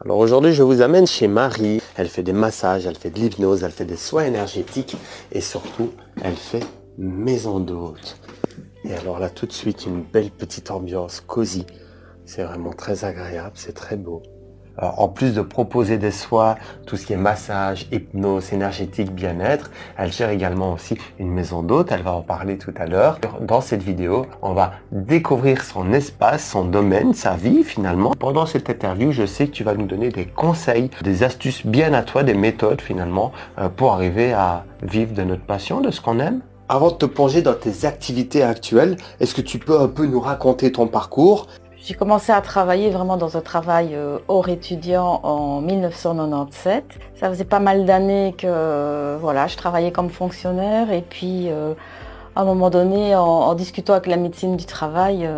Alors aujourd'hui, je vous amène chez Marie. Elle fait des massages, elle fait de l'hypnose, elle fait des soins énergétiques et surtout, elle fait maison d'hôte. Et alors là, tout de suite, une belle petite ambiance cosy. C'est vraiment très agréable, c'est très beau. Alors, en plus de proposer des soins, tout ce qui est massage, hypnose, énergétique, bien-être, elle gère également aussi une maison d'hôte. Elle va en parler tout à l'heure. Dans cette vidéo, on va découvrir son espace, son domaine, sa vie finalement. Pendant cette interview, je sais que tu vas nous donner des conseils, des astuces bien à toi, des méthodes finalement pour arriver à vivre de notre passion, de ce qu'on aime. Avant de te plonger dans tes activités actuelles, est-ce que tu peux un peu nous raconter ton parcours ? J'ai commencé à travailler vraiment dans un travail hors étudiant en 1997. Ça faisait pas mal d'années que voilà, je travaillais comme fonctionnaire et puis à un moment donné, en discutant avec la médecine du travail,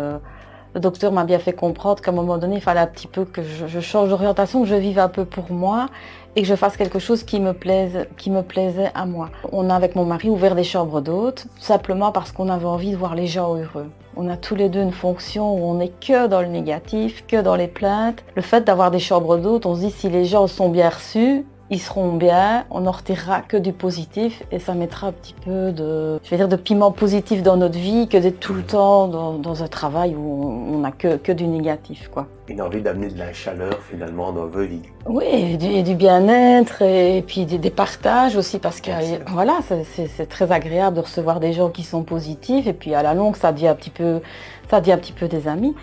le docteur m'a bien fait comprendre qu'à un moment donné, il fallait un petit peu que je change d'orientation, que je vive un peu pour moi et que je fasse quelque chose qui me plaisait à moi. On a avec mon mari ouvert des chambres d'hôtes, simplement parce qu'on avait envie de voir les gens heureux. On a tous les deux une fonction où on n'est que dans le négatif, que dans les plaintes. Le fait d'avoir des chambres d'hôtes, on se dit si les gens sont bien reçus, ils seront bien, on n'en retirera que du positif et ça mettra un petit peu de piment positif dans notre vie que d'être tout le temps dans un travail où on n'a que du négatif, quoi. Une envie d'amener de la chaleur finalement dans vos vies. Oui, et du bien-être et puis des partages aussi parce que voilà, c'est très agréable de recevoir des gens qui sont positifs et puis à la longue ça devient un petit peu des amis.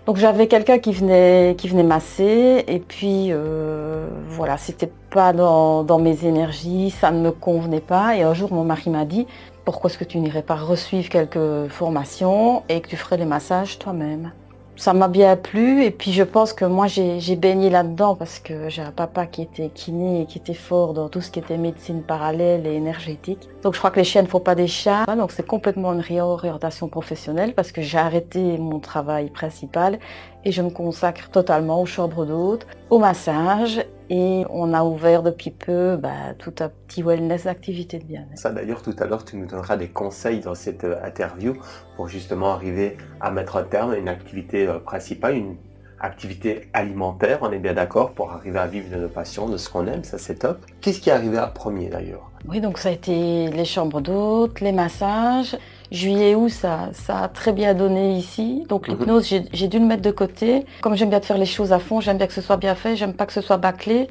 Donc j'avais quelqu'un qui venait masser et puis voilà, c'était pas dans mes énergies, ça ne me convenait pas et un jour mon mari m'a dit pourquoi est-ce que tu n'irais pas resuivre quelques formations et que tu ferais les massages toi-même. Ça m'a bien plu et puis je pense que moi j'ai baigné là-dedans parce que j'ai un papa qui était kiné et qui était fort dans tout ce qui était médecine parallèle et énergétique. Donc je crois que les chiens ne font pas des chats. Donc c'est complètement une réorientation professionnelle parce que j'ai arrêté mon travail principal et je me consacre totalement aux chambres d'hôtes, au massage et on a ouvert depuis peu tout un petit wellness d'activité de bien-être. Ça d'ailleurs tout à l'heure tu nous donneras des conseils dans cette interview pour justement arriver à mettre un terme à une activité principale, une activité alimentaire, on est bien d'accord, pour arriver à vivre de nos passions, de ce qu'on aime, ça c'est top. Qu'est-ce qui est arrivé à premier d'ailleurs? Oui, donc ça a été les chambres d'hôtes, les massages. Juillet, août, ça a très bien donné ici. Donc l'hypnose, j'ai dû le mettre de côté. Comme j'aime bien faire les choses à fond, j'aime bien que ce soit bien fait, j'aime pas que ce soit bâclé.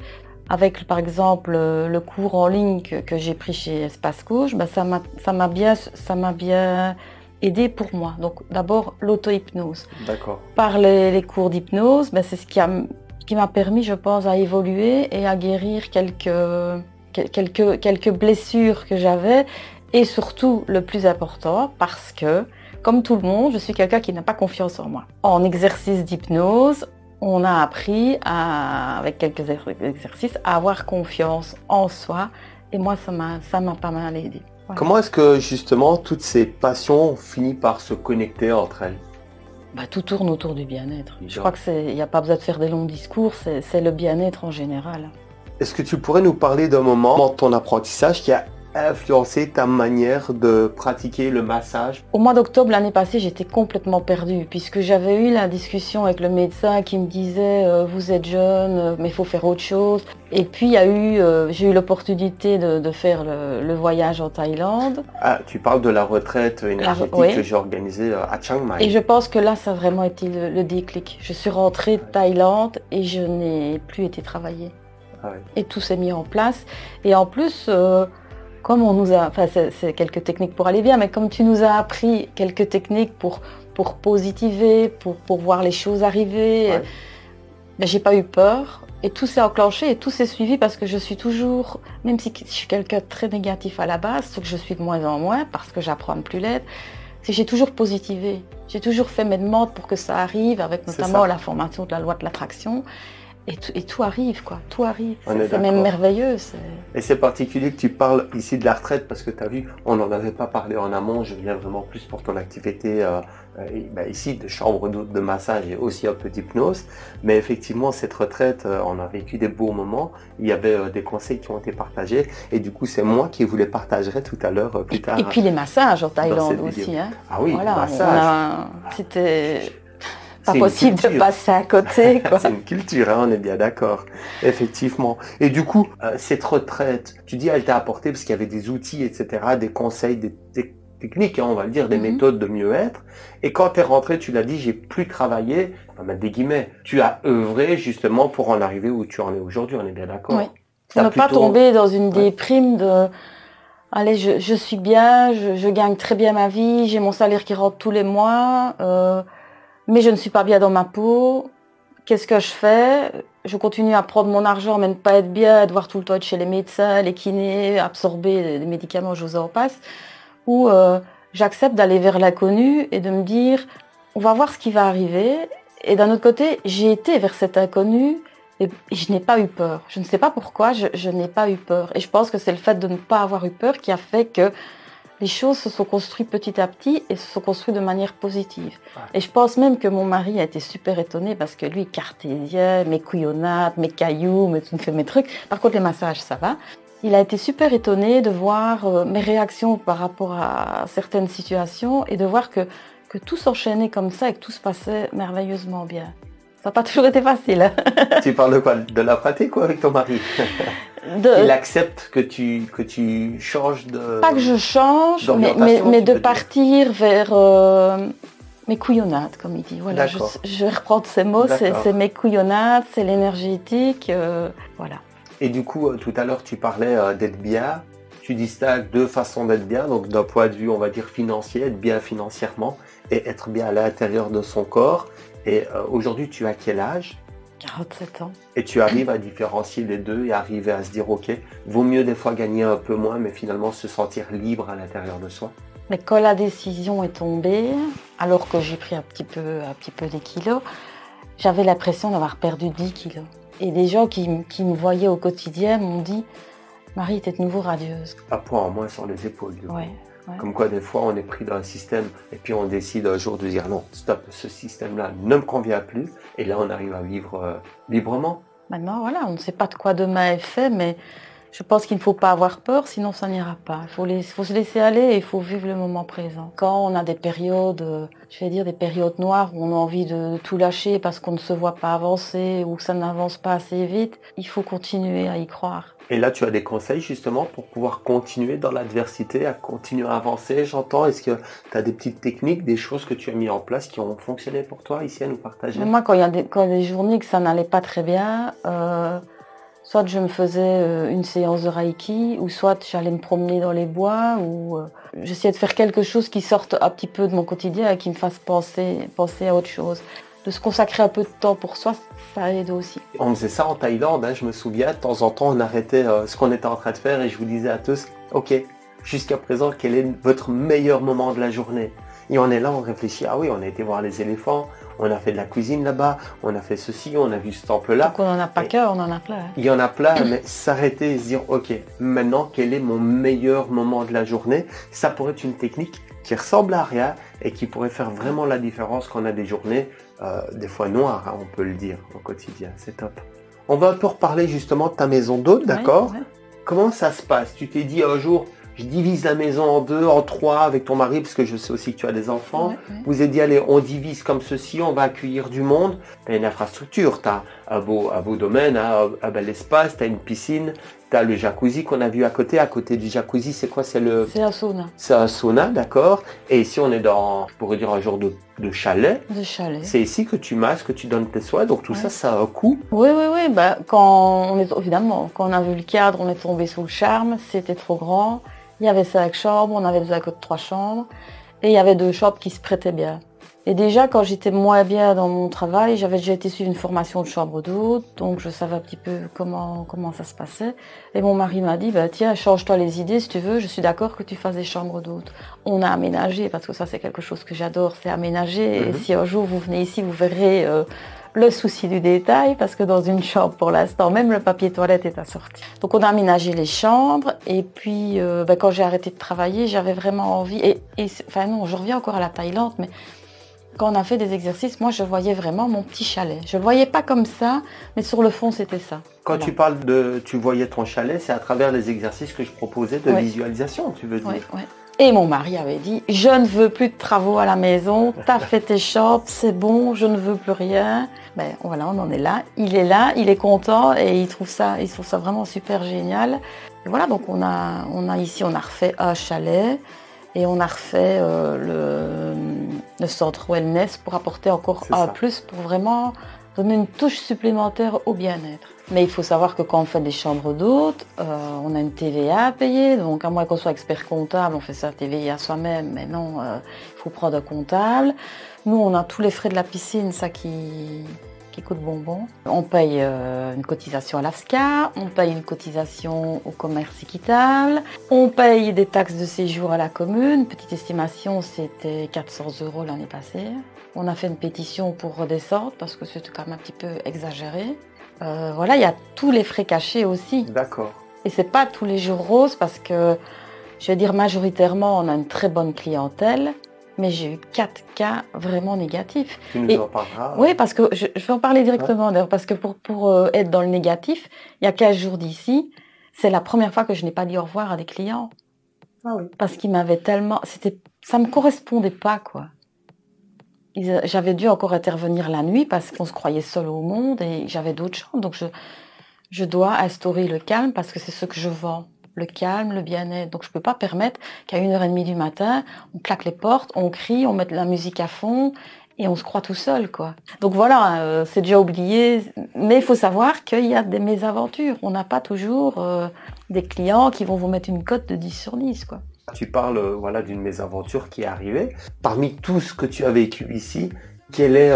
Avec par exemple le cours en ligne que j'ai pris chez Espace Coach, ça m'a bien aidé pour moi. Donc d'abord l'auto-hypnose. D'accord. Par les cours d'hypnose, c'est ce qui m'a permis, je pense, à évoluer et à guérir quelques blessures que j'avais. Et surtout, le plus important, parce que, comme tout le monde, je suis quelqu'un qui n'a pas confiance en moi. En exercice d'hypnose, on a appris, avec quelques exercices, à avoir confiance en soi. Et moi, ça m'a pas mal aidé. Voilà. Comment est-ce que, justement, toutes ces passions finissent par se connecter entre elles? Tout tourne autour du bien-être. Je crois qu'il n'y a pas besoin de faire des longs discours, c'est le bien-être en général. Est-ce que tu pourrais nous parler d'un moment dans ton apprentissage qui a influencé ta manière de pratiquer le massage? Au mois d'octobre l'année passée, j'étais complètement perdue puisque j'avais eu la discussion avec le médecin qui me disait vous êtes jeune, mais il faut faire autre chose. Et puis j'ai eu l'opportunité de faire le voyage en Thaïlande. Ah, tu parles de la retraite énergétique que j'ai organisée à Chiang Mai. Et je pense que là, ça a vraiment été le déclic. Je suis rentrée de Thaïlande et je n'ai plus été travailler. Ah oui. Et tout s'est mis en place. Et en plus, comme on nous a, c'est quelques techniques pour aller bien, mais comme tu nous as appris quelques techniques pour positiver, pour voir les choses arriver, ouais. J'ai pas eu peur et tout s'est enclenché et tout s'est suivi parce que je suis toujours, même si je suis quelqu'un de très négatif à la base, ce que je suis de moins en moins parce que j'apprends à ne plus l'être, c'est que j'ai toujours positivé. J'ai toujours fait mes demandes pour que ça arrive, avec notamment la formation de la loi de l'attraction. Et tout arrive, quoi. Tout arrive. C'est même merveilleux. Et c'est particulier que tu parles ici de la retraite parce que tu as vu, on n'en avait pas parlé en amont. Je viens vraiment plus pour ton activité ici de chambre d'hôte, de massage et aussi un peu d'hypnose. Mais effectivement, cette retraite, on a vécu des beaux moments. Il y avait des conseils qui ont été partagés. Et du coup, c'est moi qui vous les partagerai tout à l'heure, plus tard. Et puis les massages en Thaïlande aussi. Hein. Ah oui, voilà, les massages. C'était... Pas possible de passer à côté, quoi. C'est une culture, hein, on est bien d'accord, effectivement. Et du coup, cette retraite, tu dis, elle t'a apporté parce qu'il y avait des outils, etc., des conseils, des techniques, hein, on va le dire, des méthodes de mieux-être. Et quand tu es rentré, tu l'as dit, j'ai plus travaillé, on va mettre des guillemets, tu as œuvré justement pour en arriver où tu en es aujourd'hui, on est bien d'accord. Oui. Pour ne pas tomber dans une déprime de... Allez, je suis bien, je gagne très bien ma vie, j'ai mon salaire qui rentre tous les mois, mais je ne suis pas bien dans ma peau. Qu'est-ce que je fais? Je continue à prendre mon argent, mais ne pas être bien, à devoir tout le temps être chez les médecins, les kinés, absorber des médicaments, je vous en passe. Ou j'accepte d'aller vers l'inconnu et de me dire, on va voir ce qui va arriver. Et d'un autre côté, j'ai été vers cet inconnu et je n'ai pas eu peur. Je ne sais pas pourquoi, je n'ai pas eu peur. Et je pense que c'est le fait de ne pas avoir eu peur qui a fait que les choses se sont construites petit à petit et se sont construites de manière positive. Et je pense même que mon mari a été super étonné parce que lui, cartésien, mes couillonnades, mes cailloux, mes trucs. Par contre, les massages, ça va. Il a été super étonné de voir mes réactions par rapport à certaines situations et de voir que tout s'enchaînait comme ça et que tout se passait merveilleusement bien. Ça n'a pas toujours été facile. Hein. Tu parles de quoi? De la pratique ou avec ton mari? Il accepte que tu changes de... Pas que je change, mais de partir vers mes couillonnades, comme il dit. Voilà, je vais reprendre ces mots, c'est mes couillonnades, c'est l'énergétique, voilà. Et du coup, tout à l'heure, tu parlais d'être bien. Tu distingues deux façons d'être bien, donc d'un point de vue, on va dire, financier, être bien financièrement et être bien à l'intérieur de son corps. Et aujourd'hui, tu as quel âge? 47 ans. Et tu arrives à différencier les deux et arriver à se dire, ok, vaut mieux des fois gagner un peu moins, mais finalement se sentir libre à l'intérieur de soi. Mais quand la décision est tombée, alors que j'ai pris un petit peu des kilos, j'avais l'impression d'avoir perdu 10 kilos. Et des gens qui me voyaient au quotidien m'ont dit, Marie, t'es de nouveau radieuse. Un poids en moins sur les épaules, du coup. Ouais. Comme quoi, des fois, on est pris dans un système et puis on décide un jour de dire non, stop, ce système-là ne me convient plus. Et là, on arrive à vivre librement. Maintenant, voilà, on ne sait pas de quoi demain est fait, mais je pense qu'il ne faut pas avoir peur, sinon ça n'ira pas. Il faut se laisser aller et il faut vivre le moment présent. Quand on a des périodes, des périodes noires où on a envie de tout lâcher parce qu'on ne se voit pas avancer ou que ça n'avance pas assez vite, il faut continuer à y croire. Et là, tu as des conseils justement pour pouvoir continuer dans l'adversité, à continuer à avancer, j'entends. Est-ce que tu as des petites techniques, des choses que tu as mis en place qui ont fonctionné pour toi ici à nous partager? Moi, quand il y a des journées que ça n'allait pas très bien, soit je me faisais une séance de Reiki, ou soit j'allais me promener dans les bois, ou j'essayais de faire quelque chose qui sorte un petit peu de mon quotidien et qui me fasse penser à autre chose. De se consacrer un peu de temps pour soi, ça aide aussi. On faisait ça en Thaïlande, hein, je me souviens, de temps en temps on arrêtait ce qu'on était en train de faire et je vous disais à tous, ok, jusqu'à présent, quel est votre meilleur moment de la journée? Et on est là, on réfléchit, ah oui, on a été voir les éléphants, on a fait de la cuisine là-bas, on a fait ceci, on a vu ce temple-là. Donc on n'en a pas qu'un, on en a plein. Il y en a plein, mais s'arrêter et se dire, ok, maintenant, quel est mon meilleur moment de la journée? Ça pourrait être une technique qui ressemble à rien et qui pourrait faire vraiment la différence quand on a des journées, des fois noires, hein, on peut le dire, au quotidien. C'est top. On va un peu reparler justement de ta maison d'hôte, d'accord? Ouais. Comment ça se passe? Tu t'es dit un jour, je divise la maison en deux, en trois avec ton mari, parce que je sais aussi que tu as des enfants. Vous vous êtes dit, allez, on divise comme ceci, on va accueillir du monde. Tu as une infrastructure, tu as un beau domaine, un bel espace, tu as une piscine, tu as le jacuzzi qu'on a vu à côté. À côté du jacuzzi, c'est quoi? C'est un sauna. C'est un sauna, d'accord. Et ici, on est dans, je pourrais dire, un genre de chalet. De chalet. C'est ici que tu masses, que tu donnes tes soins, donc tout ça, ça a un coût. Oui. Quand on a vu le cadre, on est tombé sous le charme, c'était trop grand. Il y avait 5 chambres, on avait besoin que de 3 chambres. Et il y avait 2 chambres qui se prêtaient bien. Et déjà, quand j'étais moins bien dans mon travail, j'avais déjà été suivre une formation de chambre d'hôte, donc je savais un petit peu comment ça se passait. Et mon mari m'a dit, tiens, change-toi les idées si tu veux, je suis d'accord que tu fasses des chambres d'hôte. On a aménagé, parce que ça c'est quelque chose que j'adore, c'est aménager. Et si un jour vous venez ici, vous verrez le souci du détail, parce que dans une chambre, pour l'instant, même le papier toilette est assorti. Donc on a aménagé les chambres, et puis quand j'ai arrêté de travailler, j'avais vraiment envie, je reviens encore à la Thaïlande, mais quand on a fait des exercices, moi je voyais vraiment mon petit chalet. Je ne le voyais pas comme ça, mais sur le fond c'était ça. Quand tu parles tu voyais ton chalet, c'est à travers les exercices que je proposais de visualisation, tu veux dire? Oui. Et mon mari avait dit, je ne veux plus de travaux à la maison, t'as fait tes chambres, c'est bon, je ne veux plus rien. Ben voilà, on en est là, il est content et il trouve ça vraiment super génial. Et voilà, donc on a refait un chalet et on a refait le centre wellness pour apporter encore un plus, pour vraiment donner une touche supplémentaire au bien-être. Mais il faut savoir que quand on fait des chambres d'hôtes, on a une TVA à payer. Donc à moins qu'on soit expert comptable, on fait sa TVA soi-même. Mais non, il faut prendre un comptable. Nous, on a tous les frais de la piscine, ça qui coûte bonbon. On paye une cotisation à l'AFSCA, on paye une cotisation au commerce équitable, on paye des taxes de séjour à la commune. Petite estimation, c'était 400 € l'année passée. On a fait une pétition pour redescendre parce que c'était quand même un petit peu exagéré. Voilà, il y a tous les frais cachés aussi. D'accord. Et c'est pas tous les jours rose parce que, je vais dire majoritairement, on a une très bonne clientèle, mais j'ai eu 4 cas vraiment négatifs. Tu nous en parleras. Oui, parce que je vais en parler directement d'ailleurs, parce que pour être dans le négatif, il y a 15 jours d'ici, c'est la première fois que je n'ai pas dit au revoir à des clients. Ah oui. Parce qu'ils m'avaient tellement... ça me correspondait pas, quoi. J'avais dû encore intervenir la nuit parce qu'on se croyait seul au monde et j'avais d'autres chambres. Donc je dois instaurer le calme parce que c'est ce que je vends. Le calme, le bien-être. Donc je ne peux pas permettre qu'à 1h30 du matin, on claque les portes, on crie, on met de la musique à fond et on se croit tout seul, quoi. Donc voilà, c'est déjà oublié. Mais il faut savoir qu'il y a des mésaventures. On n'a pas toujours des clients qui vont vous mettre une cote de 10 sur 10, quoi. Tu parles d'une mésaventure qui est arrivée. Parmi tout ce que tu as vécu ici, quel est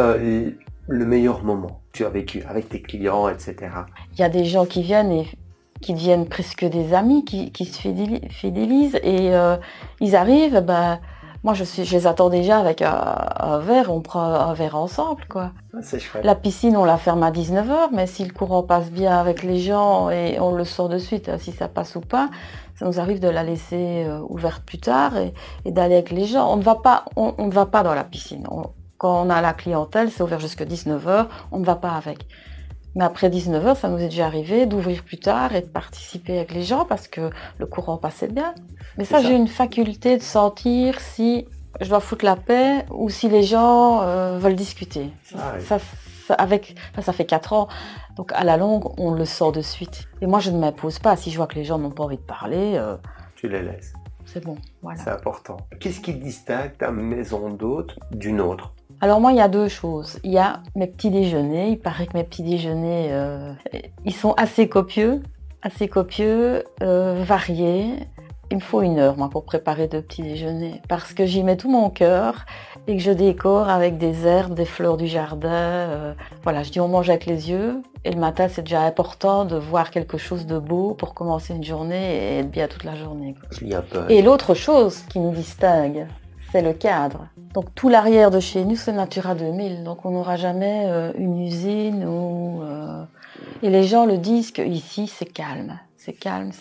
le meilleur moment que tu as vécu avec tes clients, etc. Il y a des gens qui viennent et qui deviennent presque des amis, qui se fidélisent et ils arrivent, moi je les attends déjà avec un verre, on prend un verre ensemble, quoi. C'est chouette. La piscine, on la ferme à 19h, mais si le courant passe bien avec les gens et on le sort de suite, si ça passe ou pas, ça nous arrive de la laisser ouverte plus tard et d'aller avec les gens. On ne va pas dans la piscine. Quand on a la clientèle, c'est ouvert jusqu'à 19h, on ne va pas avec. Mais après 19h, ça nous est déjà arrivé d'ouvrir plus tard et de participer avec les gens parce que le courant passait bien. Mais ça, j'ai une faculté de sentir si je dois foutre la paix ou si les gens veulent discuter. Ça fait 4 ans, donc à la longue, on le sent de suite. Et moi, je ne m'impose pas. Si je vois que les gens n'ont pas envie de parler... tu les laisses. C'est bon, voilà. C'est important. Qu'est-ce qui distingue ta maison d'hôte d'une autre ? Alors moi, il y a 2 choses. Il y a mes petits déjeuners. Il paraît que mes petits déjeuners, ils sont assez copieux, variés. Il me faut 1 heure, moi, pour préparer 2 petits déjeuners. Parce que j'y mets tout mon cœur et que je décore avec des herbes, des fleurs du jardin. Voilà, je dis on mange avec les yeux. Et le matin, c'est déjà important de voir quelque chose de beau pour commencer une journée et être bien toute la journée, quoi. Je lis un peu. Et l'autre chose qui nous distingue, c'est le cadre. Donc tout l'arrière de chez nous, c'est Natura 2000. Donc on n'aura jamais une usine ou... Et les gens le disent qu'ici, c'est calme. C'est calme.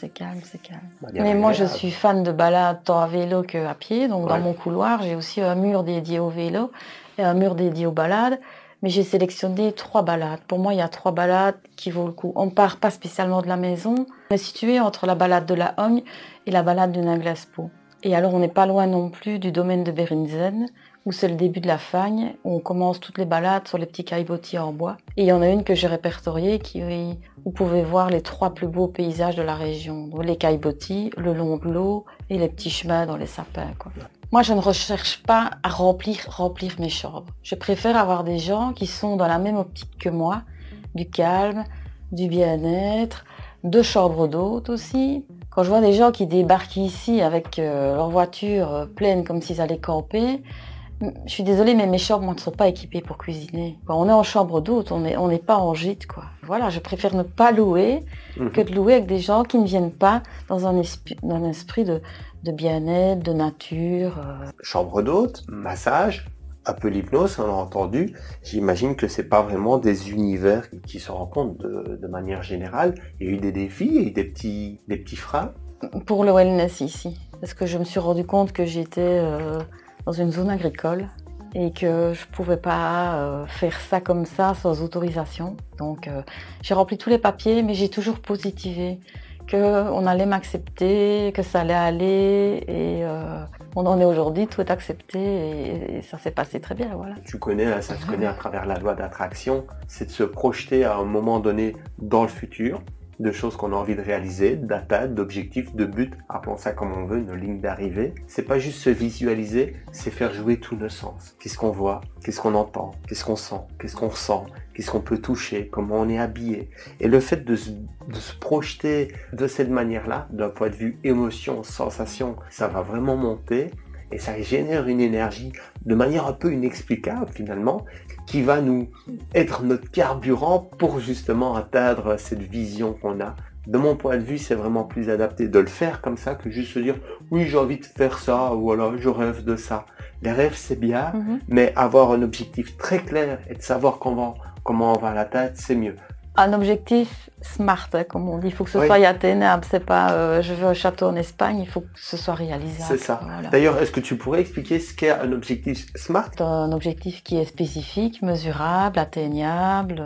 Mais moi, je suis fan de balade tant à vélo qu'à pied. Donc dans mon couloir, j'ai aussi un mur dédié au vélo et un mur dédié aux balades. Mais j'ai sélectionné 3 balades. Pour moi, il y a 3 balades qui vaut le coup. On ne part pas spécialement de la maison. On est situé entre la balade de la Hogne et la balade de Ninglaspo. Et alors, on n'est pas loin non plus du domaine de Bérinzen, où c'est le début de la Fagne, où on commence toutes les balades sur les petits caillebotis en bois. Et il y en a une que j'ai répertoriée, où vous pouvez voir les 3 plus beaux paysages de la région. Donc, les caillebotis, le long de l'eau et les petits chemins dans les sapins, quoi. Moi, je ne recherche pas à remplir mes chambres. Je préfère avoir des gens qui sont dans la même optique que moi, du calme, du bien-être, de chambres d'hôtes aussi. Quand je vois des gens qui débarquent ici avec leur voiture pleine comme s'ils allaient camper, je suis désolée, mais mes chambres moi, ne sont pas équipées pour cuisiner. Quand on est en chambre d'hôte, on n'est pas en gîte, quoi. Voilà, je préfère ne pas louer que de louer avec des gens qui ne viennent pas dans un esprit de bien-être, de nature. Chambre d'hôte, massage, un peu l'hypnose, on l'a entendu. J'imagine que c'est pas vraiment des univers qui se rencontrent de manière générale. Il y a eu des défis et des petits freins. Pour le wellness ici, parce que je me suis rendu compte que j'étais dans une zone agricole et que je pouvais pas faire ça comme ça sans autorisation. Donc j'ai rempli tous les papiers, mais j'ai toujours positivé qu'on allait m'accepter, que ça allait aller. Et on en est aujourd'hui, tout est accepté et ça s'est passé très bien. Voilà. Tu connais, ça se connaît à travers la loi d'attraction, c'est de se projeter à un moment donné dans le futur, de choses qu'on a envie de réaliser, d'atteindre, d'objectifs, de buts, appelons ça comme on veut, nos lignes d'arrivée. C'est pas juste se visualiser, c'est faire jouer tous nos sens. Qu'est-ce qu'on voit, qu'est-ce qu'on entend, qu'est-ce qu'on sent, qu'est-ce qu'on ressent, qu'est-ce qu'on peut toucher, comment on est habillé. Et le fait de se projeter de cette manière-là, d'un point de vue émotion, sensation, ça va vraiment monter et ça génère une énergie de manière un peu inexplicable finalement, qui va nous être notre carburant pour justement atteindre cette vision qu'on a. De mon point de vue, c'est vraiment plus adapté de le faire comme ça que juste se dire « oui, j'ai envie de faire ça » ou alors « je rêve de ça ». Les rêves, c'est bien, mais avoir un objectif très clair et de savoir comment on va l'atteindre, c'est mieux. Un objectif smart, hein, comme on dit, il faut que ce soit atteignable, c'est pas je veux un château en Espagne, il faut que ce soit réalisable. C'est ça. Voilà. D'ailleurs, est-ce que tu pourrais expliquer ce qu'est un objectif smart? Un objectif qui est spécifique, mesurable, atteignable,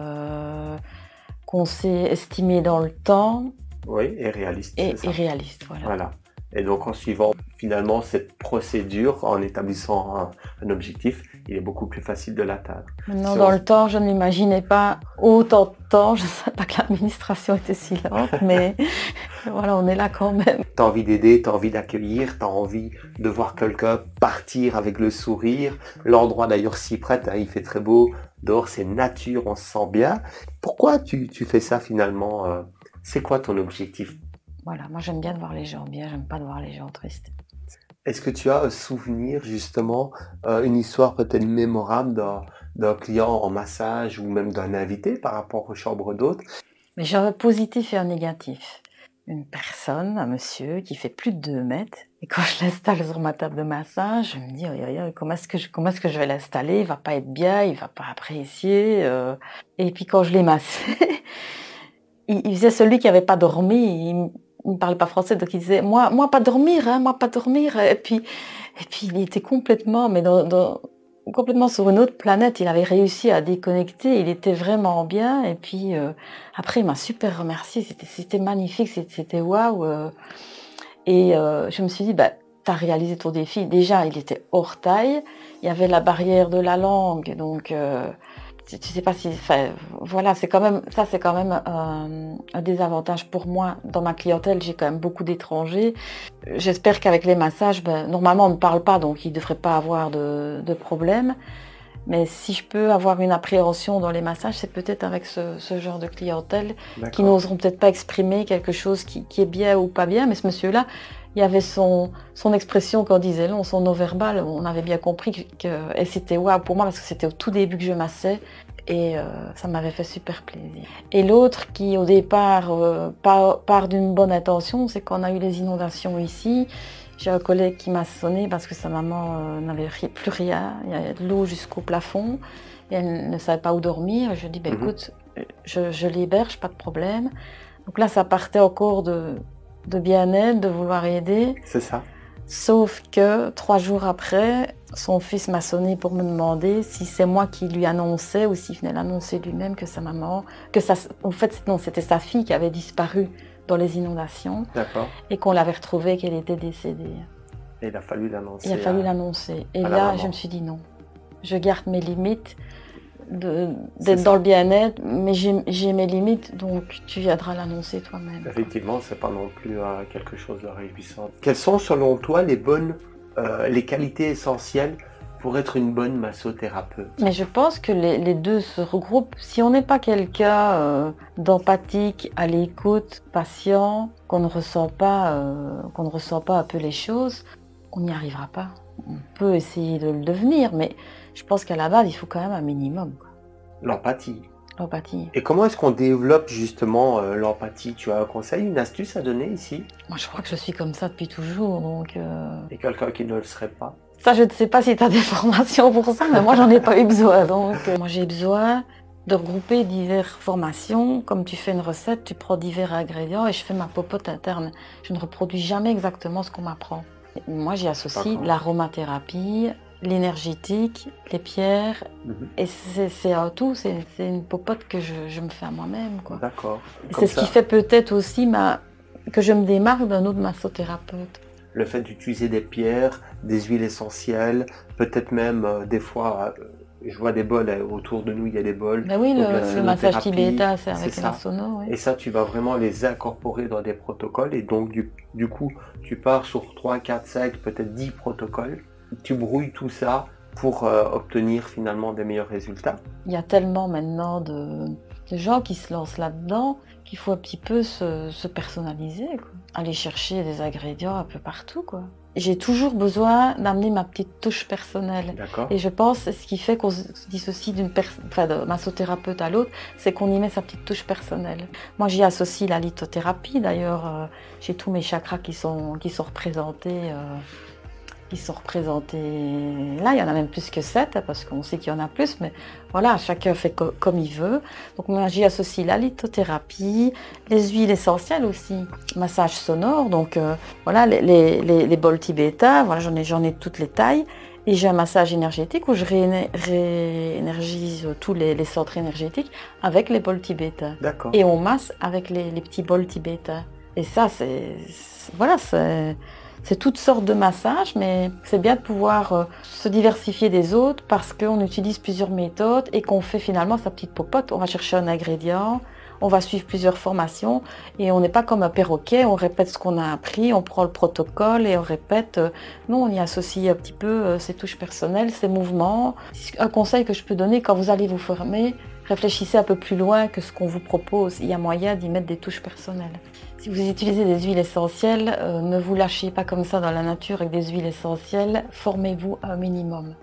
qu'on sait estimer dans le temps. Oui, et réaliste. Et réaliste, Voilà. Et donc en suivant finalement cette procédure, en établissant un objectif, il est beaucoup plus facile de l'atteindre. Maintenant, dans le temps, je ne m'imaginais pas autant de temps. Je ne savais pas que l'administration était si lente, mais voilà, on est là quand même. Tu as envie d'aider, tu as envie d'accueillir, tu as envie de voir quelqu'un partir avec le sourire. L'endroit d'ailleurs s'y prête, hein, il fait très beau. Dehors, c'est nature, on se sent bien. Pourquoi tu fais ça finalement? C'est quoi ton objectif? Voilà, moi j'aime bien de voir les gens bien, j'aime pas de voir les gens tristes. Est-ce que tu as un souvenir justement, une histoire peut-être mémorable d'un client en massage ou même d'un invité par rapport aux chambres d'hôtes? Mais j'ai un positif et un négatif. Une personne, un monsieur qui fait plus de 2 mètres, et quand je l'installe sur ma table de massage, je me dis comment est-ce que je vais l'installer, il va pas être bien, il va pas apprécier. Et puis quand je l'ai massé, il faisait celui qui avait pas dormi. Il ne parlait pas français, donc il disait moi pas dormir, hein, moi pas dormir. Et puis il était complètement, mais complètement sur une autre planète. Il avait réussi à déconnecter, il était vraiment bien. Et puis après, il m'a super remercié. C'était magnifique, c'était waouh. Et je me suis dit, t'as réalisé ton défi. Déjà, il était hors taille. Il y avait la barrière de la langue, donc. Tu sais pas si, voilà, c'est quand même un désavantage pour moi. Dans ma clientèle, j'ai quand même beaucoup d'étrangers. J'espère qu'avec les massages, normalement on ne parle pas, donc il ne devrait pas avoir de problème. Mais si je peux avoir une appréhension dans les massages, c'est peut-être avec ce genre de clientèle qui n'oseront peut-être pas exprimer quelque chose qui est bien ou pas bien. Mais ce monsieur-là, il y avait son expression quand on disait long, son non-verbal, on avait bien compris et c'était waouh pour moi parce que c'était au tout début que je massais et ça m'avait fait super plaisir. Et l'autre qui au départ part d'une bonne intention, c'est qu'on a eu les inondations ici. J'ai un collègue qui m'a sonné parce que sa maman n'avait plus rien, il y avait de l'eau jusqu'au plafond et elle ne savait pas où dormir. Je lui ai dit écoute, je l'héberge, pas de problème. Donc là ça partait encore de bien-être, de vouloir aider. C'est ça. Sauf que 3 jours après, son fils m'a sonné pour me demander si c'est moi qui lui annonçais ou s'il venait l'annoncer lui-même que sa maman, en fait non, c'était sa fille qui avait disparu dans les inondations. D'accord. Et qu'on l'avait retrouvée, qu'elle était décédée. Et il a fallu l'annoncer. Il a fallu l'annoncer. Et là, je me suis dit non. Je garde mes limites d'être dans le bien-être, mais j'ai mes limites, donc tu viendras l'annoncer toi-même. Effectivement, c'est pas non plus quelque chose de réjouissant. Quelles sont selon toi les qualités essentielles pour être une bonne massothérapeute? Mais je pense que les deux se regroupent. Si on n'est pas quelqu'un d'empathique, à l'écoute, patient, qu'on ne ressent pas un peu les choses, on n'y arrivera pas. On peut essayer de le devenir, mais je pense qu'à la base, il faut quand même un minimum. L'empathie. L'empathie. Et comment est-ce qu'on développe justement l'empathie? Tu as un conseil, une astuce à donner ici? Moi, je crois que je suis comme ça depuis toujours, donc... Et quelqu'un qui ne le serait pas? Ça, je ne sais pas si tu as des formations pour ça, mais moi, j'en ai pas eu besoin. Donc, moi, j'ai besoin de regrouper diverses formations. Comme tu fais une recette, tu prends divers ingrédients et je fais ma popote interne. Je ne reproduis jamais exactement ce qu'on m'apprend. Moi, j'y associe l'aromathérapie, l'énergétique, les pierres, et c'est un tout, c'est une popote que je me fais à moi-même. D'accord. C'est ce qui fait peut-être aussi que je me démarque d'un autre massothérapeute. Le fait d'utiliser des pierres, des huiles essentielles, peut-être même des fois, je vois des bols autour de nous, il y a des bols. Ben oui, Donc, le massage tibétain, c'est avec ça. la sono. Oui. Et ça, tu vas vraiment les incorporer dans des protocoles. Et donc, du coup, tu pars sur 3, 4, 5, peut-être 10 protocoles. Tu brouilles tout ça pour obtenir finalement des meilleurs résultats. Il y a tellement maintenant de gens qui se lancent là-dedans qu'il faut un petit peu se personnaliser, quoi. Aller chercher des ingrédients un peu partout, quoi. J'ai toujours besoin d'amener ma petite touche personnelle. Et je pense que ce qui fait qu'on se dissocie de massothérapeute à l'autre, c'est qu'on y met sa petite touche personnelle. Moi, j'y associe la lithothérapie. D'ailleurs, j'ai tous mes chakras qui sont représentés. Là, il y en a même plus que 7, parce qu'on sait qu'il y en a plus, mais voilà, chacun fait comme il veut. Donc moi, j'y associe la lithothérapie, les huiles essentielles aussi, massage sonore, donc voilà, les bols tibétains, voilà, j'en ai de toutes les tailles. Et j'ai un massage énergétique où je réénergise tous les centres énergétiques avec les bols tibétains. Et on masse avec les petits bols tibétains. Et ça, c'est toutes sortes de massages, mais c'est bien de pouvoir se diversifier des autres parce qu'on utilise plusieurs méthodes et qu'on fait finalement sa petite popote. On va chercher un ingrédient, on va suivre plusieurs formations et on n'est pas comme un perroquet, on répète ce qu'on a appris, on prend le protocole et on répète. Non, on y associe un petit peu ses touches personnelles, ses mouvements. Un conseil que je peux donner quand vous allez vous former, réfléchissez un peu plus loin que ce qu'on vous propose. Il y a moyen d'y mettre des touches personnelles. Si vous utilisez des huiles essentielles, ne vous lâchez pas comme ça dans la nature avec des huiles essentielles, formez-vous un minimum.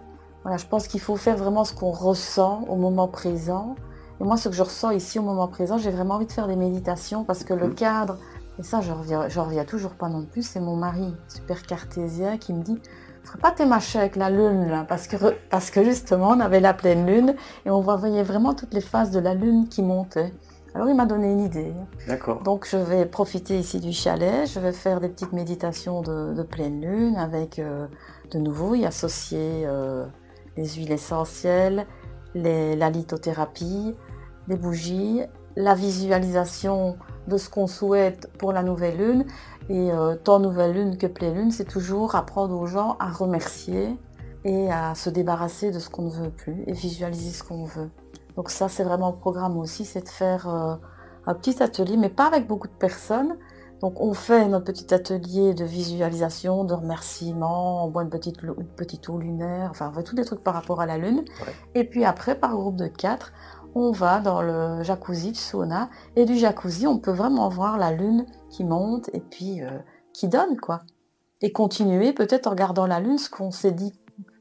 Voilà, je pense qu'il faut faire vraiment ce qu'on ressent au moment présent. Et moi, ce que je ressens ici au moment présent, j'ai vraiment envie de faire des méditations parce que le cadre, et ça, je reviens toujours pas non plus, c'est mon mari, super cartésien, qui me dit « Ferais pas tes machins avec la lune, là », parce que justement, on avait la pleine lune et on voyait vraiment toutes les phases de la lune qui montaient. Alors il m'a donné une idée. Donc je vais profiter ici du chalet, je vais faire des petites méditations de pleine lune avec de nouveau y associer les huiles essentielles, la lithothérapie, les bougies, la visualisation de ce qu'on souhaite pour la nouvelle lune. Et tant nouvelle lune que pleine lune, c'est toujours apprendre aux gens à remercier et à se débarrasser de ce qu'on ne veut plus et visualiser ce qu'on veut. Donc ça, c'est vraiment le programme aussi, c'est de faire un petit atelier, mais pas avec beaucoup de personnes. Donc on fait notre petit atelier de visualisation, de remerciement, on boit une petite eau lunaire, enfin on fait tous des trucs par rapport à la lune. Et puis après, par groupe de 4, on va dans le jacuzzi, du sauna. Et du jacuzzi, on peut vraiment voir la lune qui monte et puis qui donne, quoi. Et continuer peut-être en regardant la lune, ce qu'on s'est dit,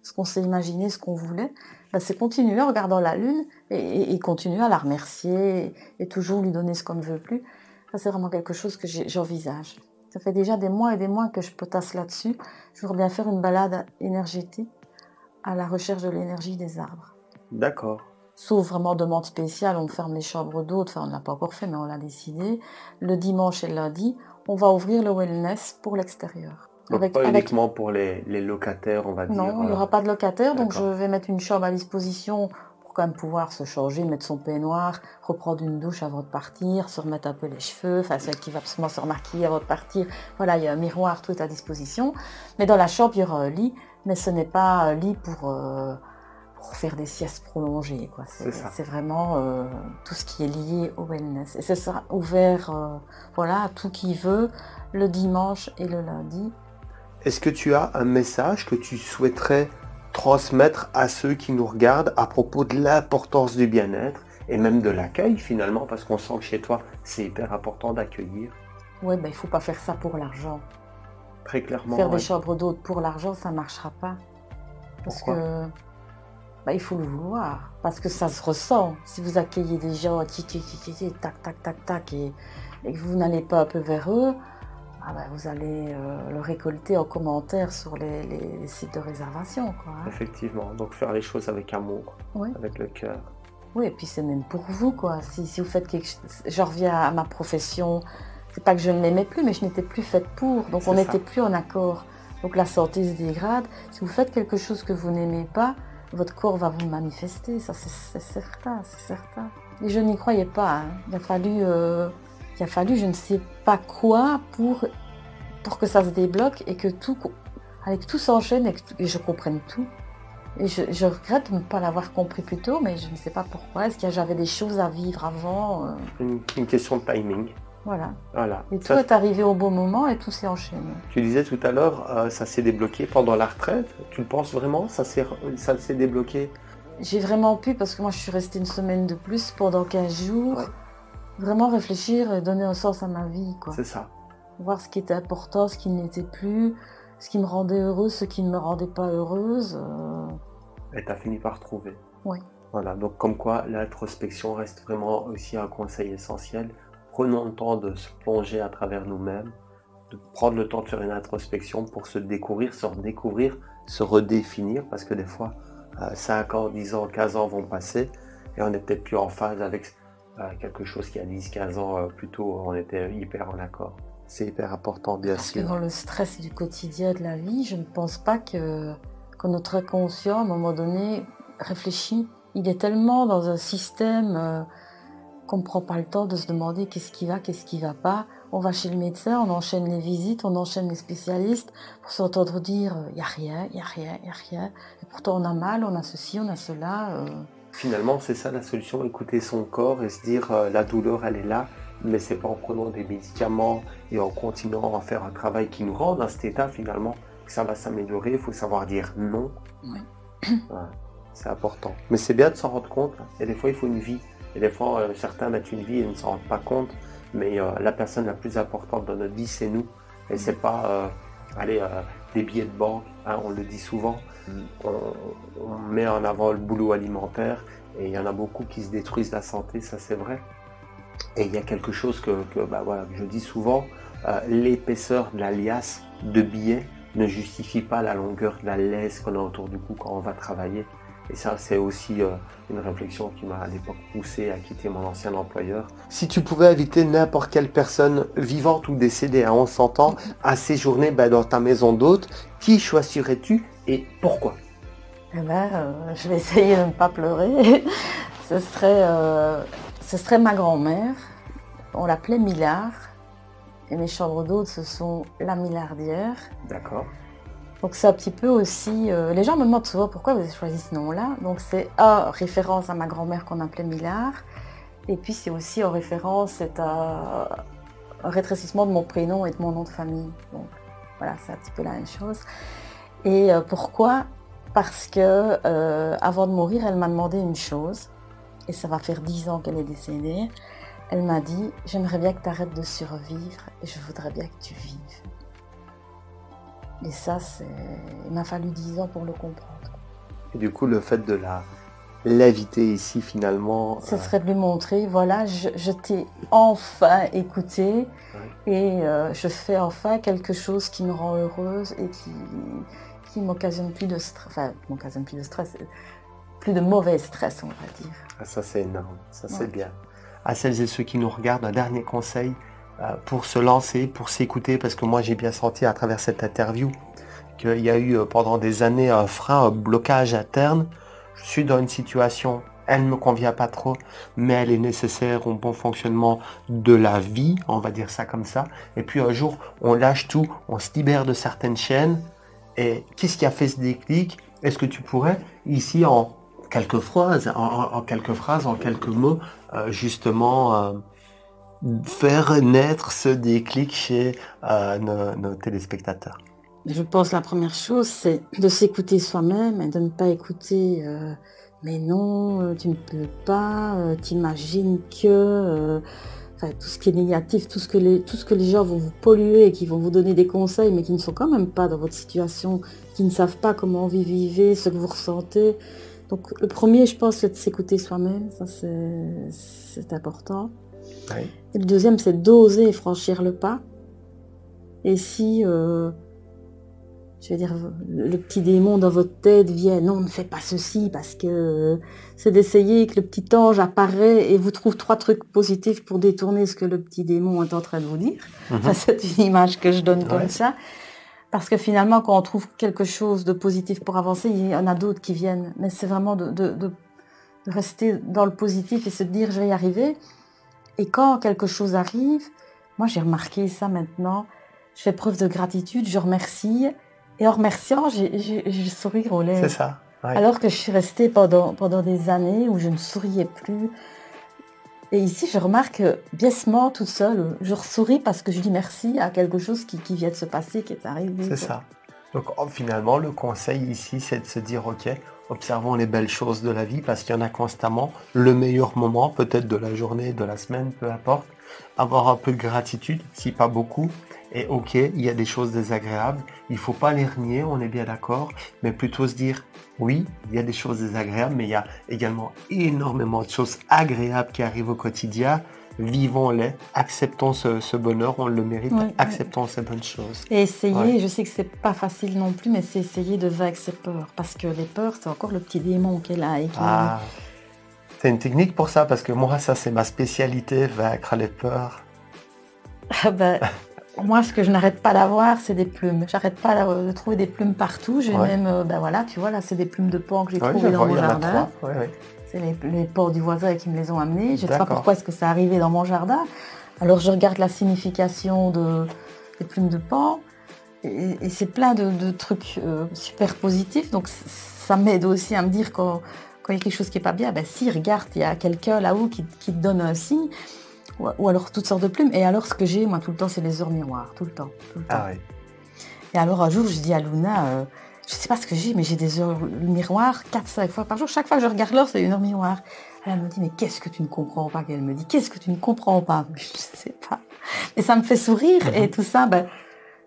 ce qu'on s'est imaginé, ce qu'on voulait. C'est continuer en regardant la lune et continuer à la remercier et toujours lui donner ce qu'on ne veut plus. Ça, c'est vraiment quelque chose que j'envisage. Ça fait déjà des mois et des mois que je potasse là-dessus. Je voudrais bien faire une balade énergétique à la recherche de l'énergie des arbres. Sauf vraiment demande spéciale, on ferme les chambres d'hôtes, enfin on ne l'a pas encore fait, mais on l'a décidé. Le dimanche et le lundi, on va ouvrir le wellness pour l'extérieur. Donc pas uniquement pour les locataires, on va dire. Non, il n'y aura pas de locataires, donc je vais mettre une chambre à disposition pour quand même pouvoir se changer, mettre son peignoir, reprendre une douche avant de partir, se remettre un peu les cheveux, enfin celle qui va absolument se remaquiller avant de partir. Voilà, il y a un miroir, tout à disposition. Mais dans la chambre, il y aura un lit, mais ce n'est pas un lit pour faire des siestes prolongées, quoi. C'est vraiment tout ce qui est lié au wellness. Et ce sera ouvert à tout qui veut, le dimanche et le lundi. Est-ce que tu as un message que tu souhaiterais transmettre à ceux qui nous regardent à propos de l'importance du bien-être et même de l'accueil finalement, parce qu'on sent que chez toi, c'est hyper important d'accueillir? Oui, il ne faut pas faire ça pour l'argent. Très clairement. Faire des chambres d'hôtes pour l'argent, ça ne marchera pas. Parce que il faut le vouloir, parce que ça se ressent. Si vous accueillez des gens, tac, tac, tac, tac, et que vous n'allez pas un peu vers eux, vous allez le récolter en commentaire sur les sites de réservation, quoi, hein. Effectivement, donc faire les choses avec amour, avec le cœur. Oui, et puis c'est même pour vous, quoi. Si vous faites quelque chose, je reviens à ma profession, c'est pas que je ne l'aimais plus, mais je n'étais plus faite pour, donc on n'était plus en accord. Donc la santé se dégrade. Si vous faites quelque chose que vous n'aimez pas, votre corps va vous le manifester, ça c'est certain, c'est certain. Et je n'y croyais pas, hein. Il a fallu il a fallu je ne sais pas quoi pour que ça se débloque et que tout s'enchaîne et je comprenne tout. Et je regrette de ne pas l'avoir compris plus tôt, mais je ne sais pas pourquoi. Est-ce que j'avais des choses à vivre avant Une question de timing. Voilà. Voilà. Et tout est arrivé au bon moment et tout s'est enchaîné. Tu disais tout à l'heure, ça s'est débloqué pendant la retraite. Tu le penses vraiment? Ça s'est débloqué? J'ai vraiment pu, parce que moi je suis restée une semaine de plus pendant 15 jours, vraiment réfléchir et donner un sens à ma vie, quoi. C'est ça. Voir ce qui était important, ce qui n'était plus, ce qui me rendait heureuse, ce qui ne me rendait pas heureuse. Et tu as fini par trouver. Oui. Voilà, donc comme quoi l'introspection reste vraiment aussi un conseil essentiel. Prenons le temps de se plonger à travers nous-mêmes, de prendre le temps de faire une introspection pour se découvrir, se redécouvrir, se redéfinir, parce que des fois, 5 ans, 10 ans, 15 ans vont passer et on n'est peut-être plus en phase avec quelque chose qui a 10, 15 ans plus tôt, on était hyper en accord. C'est hyper important, bien sûr. Parce que dans le stress du quotidien de la vie, je ne pense pas que notre inconscient, à un moment donné, réfléchit. Il est tellement dans un système qu'on ne prend pas le temps de se demander qu'est-ce qui va pas. On va chez le médecin, on enchaîne les visites, on enchaîne les spécialistes pour s'entendre dire il n'y a rien. Et pourtant on a mal, on a ceci, on a cela. Finalement, c'est ça la solution, écouter son corps et se dire la douleur, elle est là, mais c'est pas en prenant des médicaments et en continuant à faire un travail qui nous rend dans cet état finalement que ça va s'améliorer. Il faut savoir dire non. Oui. Voilà, c'est important. Mais c'est bien de s'en rendre compte. Et des fois, il faut une vie. Et des fois, certains mettent une vie et ne s'en rendent pas compte. Mais la personne la plus importante dans notre vie, c'est nous. Et c'est pas des billets de banque, hein, on le dit souvent. On met en avant le boulot alimentaire et il y en a beaucoup qui se détruisent la santé, ça c'est vrai. Et il y a quelque chose que je dis souvent, l'épaisseur de la liasse de billets ne justifie pas la longueur de la laisse qu'on a autour du cou quand on va travailler. Et ça, c'est aussi une réflexion qui m'a à l'époque poussé à quitter mon ancien employeur. Si tu pouvais inviter n'importe quelle personne vivante ou décédée à 1100 ans à séjourner dans ta maison d'hôte, qui choisirais-tu et pourquoi? Je vais essayer de ne pas pleurer. Ce serait ma grand-mère. On l'appelait Millard. Et mes chambres d'hôtes, ce sont la Millardière. D'accord. Donc c'est un petit peu aussi... les gens me demandent souvent pourquoi vous avez choisi ce nom-là. Donc c'est référence à ma grand-mère qu'on appelait Millard. Et puis c'est aussi en référence, c'est un rétrécissement de mon prénom et de mon nom de famille. Donc voilà, c'est un petit peu la même chose. Et pourquoi? Parce que avant de mourir, elle m'a demandé une chose. Et ça va faire 10 ans qu'elle est décédée. Elle m'a dit, j'aimerais bien que tu arrêtes de survivre et je voudrais bien que tu vives. Et ça, il m'a fallu 10 ans pour le comprendre. Et du coup, le fait de l'inviter ici, finalement... Ce serait de lui montrer, voilà, je t'ai enfin écouté et je fais enfin quelque chose qui me rend heureuse et qui m'occasionne plus de stress. Enfin, m'occasionne plus de stress, plus de mauvais stress, on va dire. Ah, ça, c'est énorme. Ça, c'est bien. À celles et ceux qui nous regardent, un dernier conseil pour se lancer, pour s'écouter, parce que moi j'ai bien senti à travers cette interview qu'il y a eu pendant des années un frein, un blocage interne. Je suis dans une situation, elle ne me convient pas trop, mais elle est nécessaire au bon fonctionnement de la vie, on va dire ça comme ça. Et puis un jour, on lâche tout, on se libère de certaines chaînes. Et qu'est-ce qui a fait ce déclic? Est-ce que tu pourrais, ici, en quelques phrases, en quelques mots, justement... faire naître ce déclic chez nos téléspectateurs? Je pense que la première chose, c'est de s'écouter soi-même et de ne pas écouter mais non, tu ne peux pas, t'imagines que... tout ce qui est négatif, tout ce que les gens vont vous polluer et qui vont vous donner des conseils, mais qui ne sont quand même pas dans votre situation, qui ne savent pas comment vous vivez, ce que vous ressentez. Donc le premier, je pense, c'est de s'écouter soi-même, ça c'est important. Oui. Et le deuxième, c'est d'oser franchir le pas. Et si, le petit démon dans votre tête vient, non, ne fais pas ceci, parce que c'est d'essayer que le petit ange apparaît et vous trouve 3 trucs positifs pour détourner ce que le petit démon est en train de vous dire. Enfin, c'est une image que je donne comme ça. Parce que finalement, quand on trouve quelque chose de positif pour avancer, il y en a d'autres qui viennent. Mais c'est vraiment de rester dans le positif et se dire, je vais y arriver. Et quand quelque chose arrive, moi j'ai remarqué ça maintenant, je fais preuve de gratitude, je remercie. Et en remerciant, j'ai le sourire aux lèvres. C'est ça. Ouais. Alors que je suis restée pendant des années où je ne souriais plus. Et ici, je remarque biaisement, toute seule, je souris parce que je dis merci à quelque chose qui vient de se passer, qui est arrivé. C'est ça. Donc finalement, le conseil ici, c'est de se dire, ok, observons les belles choses de la vie parce qu'il y en a constamment. Le meilleur moment, peut-être de la journée, de la semaine, peu importe. Avoir un peu de gratitude, si pas beaucoup. Et ok, il y a des choses désagréables. Il ne faut pas les renier, on est bien d'accord. Mais plutôt se dire, oui, il y a des choses désagréables, mais il y a également énormément de choses agréables qui arrivent au quotidien. Vivons-les, acceptons ce bonheur, on le mérite, Oui, acceptons ces bonnes choses. Et essayer, je sais que c'est pas facile non plus, mais c'est essayer de vaincre ses peurs. Parce que les peurs, c'est encore le petit démon qu'elle a. Et qui... c'est une technique pour ça, parce que moi, ça, c'est ma spécialité, vaincre les peurs. Moi, ce que je n'arrête pas d'avoir, c'est des plumes. J'arrête pas de trouver des plumes partout. J'ai même, voilà, tu vois, là, c'est des plumes de pan que j'ai trouvées dans mon jardin. C'est les porcs du voisin qui me les ont amenées. Je ne sais pas pourquoi est-ce que ça arrivait dans mon jardin. Alors, je regarde la signification des plumes de pan. Et c'est plein de trucs super positifs. Donc, ça m'aide aussi à me dire quand il y a quelque chose qui n'est pas bien, si, regarde, il y a quelqu'un là-haut qui te donne un signe. Ou alors toutes sortes de plumes. Et alors, ce que j'ai, moi, tout le temps, c'est les heures miroirs. Tout le temps. Ah oui. Et alors, un jour, je dis à Luna, je ne sais pas ce que j'ai, mais j'ai des heures miroirs 4-5 fois par jour. Chaque fois que je regarde l'heure, c'est une heure miroir. Elle me dit, mais qu'est-ce que tu ne comprends pas? Elle me dit, qu'est-ce que tu ne comprends pas? Je ne sais pas. Et ça me fait sourire. Et tout ça,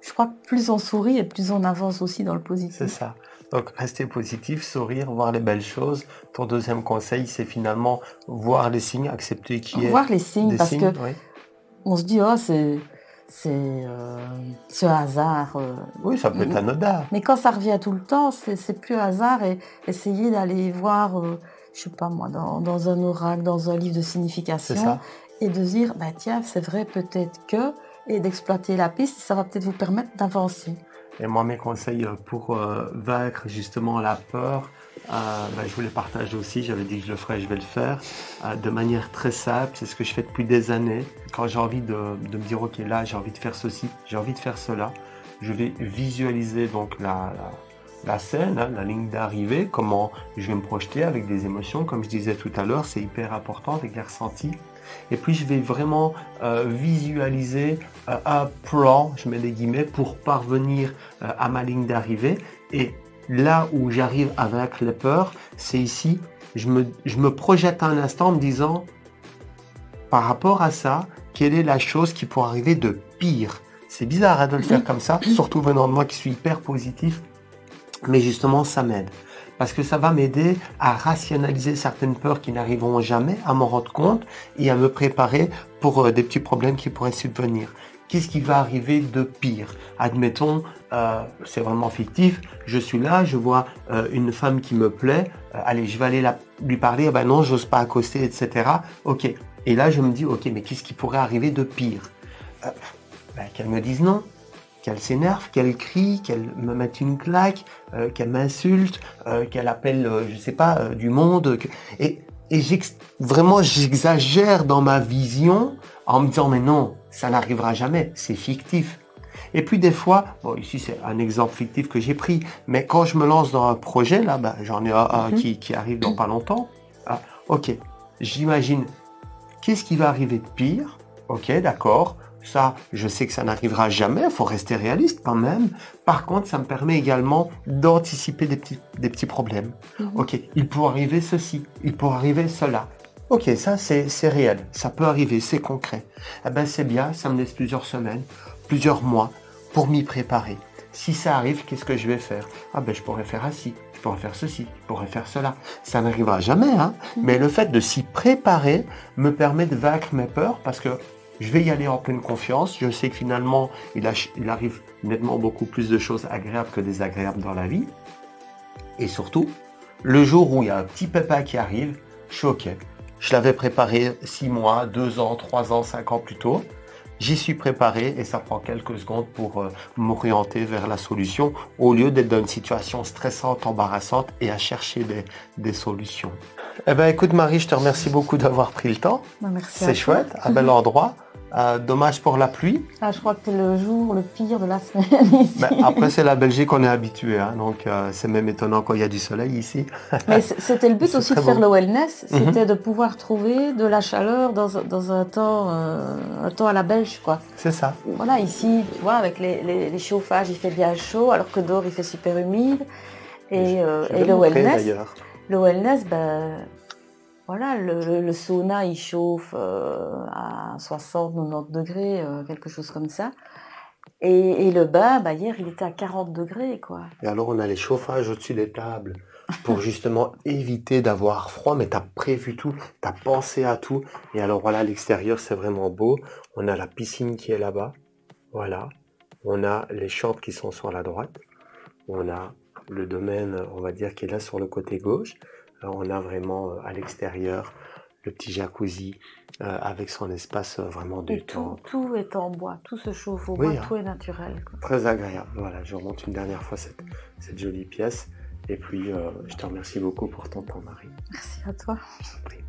je crois que plus on sourit et plus on avance aussi dans le positif. C'est ça. Donc, rester positif, sourire, voir les belles choses. Ton deuxième conseil, c'est finalement voir les signes, accepter qu'il y ait voir les signes, parce que on se dit, oh, c'est ce hasard. Oui, ça peut être anodin. Mais quand ça revient tout le temps, c'est plus hasard. Et essayer d'aller voir, je sais pas moi, dans un oracle, dans un livre de signification, et de dire, tiens, c'est vrai, peut-être que, et d'exploiter la piste, ça va peut-être vous permettre d'avancer. Et moi, mes conseils pour vaincre justement la peur, je vous les partage aussi. J'avais dit que je le ferais, je vais le faire. De manière très simple, c'est ce que je fais depuis des années. Quand j'ai envie de me dire, ok, là, j'ai envie de faire ceci, j'ai envie de faire cela, je vais visualiser donc la scène, la ligne d'arrivée, comment je vais me projeter avec des émotions. Comme je disais tout à l'heure, c'est hyper important avec les ressentis. Et puis je vais vraiment visualiser un plan, je mets des guillemets, pour parvenir à ma ligne d'arrivée. Et là où j'arrive à vaincre les peurs, c'est ici, je me projette un instant en me disant, par rapport à ça, quelle est la chose qui pourrait arriver de pire? C'est bizarre de le faire comme ça, surtout venant de moi qui suis hyper positif, mais justement ça m'aide. Parce que ça va m'aider à rationaliser certaines peurs qui n'arriveront jamais, à m'en rendre compte et à me préparer pour des petits problèmes qui pourraient subvenir. Qu'est-ce qui va arriver de pire? Admettons, c'est vraiment fictif, je suis là, je vois une femme qui me plaît, allez, je vais aller lui parler, non, j'ose pas accoster, etc. Ok, et là je me dis, ok, mais qu'est-ce qui pourrait arriver de pire? Qu'elle me dise non. Qu'elle s'énerve, qu'elle crie, qu'elle me mette une claque, qu'elle m'insulte, qu'elle appelle, je sais pas, du monde. Et vraiment, j'exagère dans ma vision en me disant, mais non, ça n'arrivera jamais, c'est fictif. Et puis des fois, bon, ici c'est un exemple fictif que j'ai pris, mais quand je me lance dans un projet, là, j'en ai un qui arrive dans pas longtemps. Ok, j'imagine, qu'est-ce qui va arriver de pire? Ok, d'accord. Ça, je sais que ça n'arrivera jamais, il faut rester réaliste quand même. Par contre, ça me permet également d'anticiper des petits problèmes. Ok, il peut arriver ceci, il peut arriver cela. Ok, ça c'est réel, ça peut arriver, c'est concret. C'est bien, ça me laisse plusieurs semaines, plusieurs mois pour m'y préparer. Si ça arrive, qu'est-ce que je vais faire? Je pourrais faire ainsi, je pourrais faire ceci, je pourrais faire cela. Ça n'arrivera jamais, mais le fait de s'y préparer me permet de vaincre mes peurs parce que je vais y aller en pleine confiance. Je sais que finalement, il arrive nettement beaucoup plus de choses agréables que désagréables dans la vie. Et surtout, le jour où il y a un petit pépin qui arrive, je suis OK. Je l'avais préparé 6 mois, 2 ans, 3 ans, 5 ans plus tôt. j'y suis préparé et ça prend quelques secondes pour m'orienter vers la solution au lieu d'être dans une situation stressante, embarrassante et à chercher des solutions. Eh ben, écoute Marie, je te remercie beaucoup d'avoir pris le temps. Merci. C'est chouette, un bel endroit. Dommage pour la pluie. Ah, je crois que c'est le jour le pire de la semaine ici. Ben, après, c'est la Belgique, on est habitué, hein, donc c'est même étonnant quand il y a du soleil ici. Mais c'était le but aussi de faire le wellness, Mhm. c'était de pouvoir trouver de la chaleur dans un temps à la belge, quoi. C'est ça. Voilà, ici, tu vois, avec les chauffages, il fait bien chaud, alors que dehors, il fait super humide. Et le wellness, ben, voilà, le sauna, il chauffe à 60, 90 degrés, quelque chose comme ça. Et le bain, bah, hier, il était à 40 degrés, quoi. Et alors, on a les chauffages au-dessus des tables pour justement éviter d'avoir froid, mais tu as prévu tout, tu as pensé à tout. Et alors, voilà, l'extérieur, c'est vraiment beau. On a la piscine qui est là-bas. Voilà. On a les chambres qui sont sur la droite. On a le domaine, on va dire, qui est là sur le côté gauche. On a vraiment à l'extérieur le petit jacuzzi avec son espace vraiment détente. Tout est en bois, tout se chauffe au bois, tout est naturel, quoi. Très agréable. Voilà, je remonte une dernière fois cette jolie pièce. Et puis, je te remercie beaucoup pour ton temps, Marie. Merci à toi. Je t'en prie.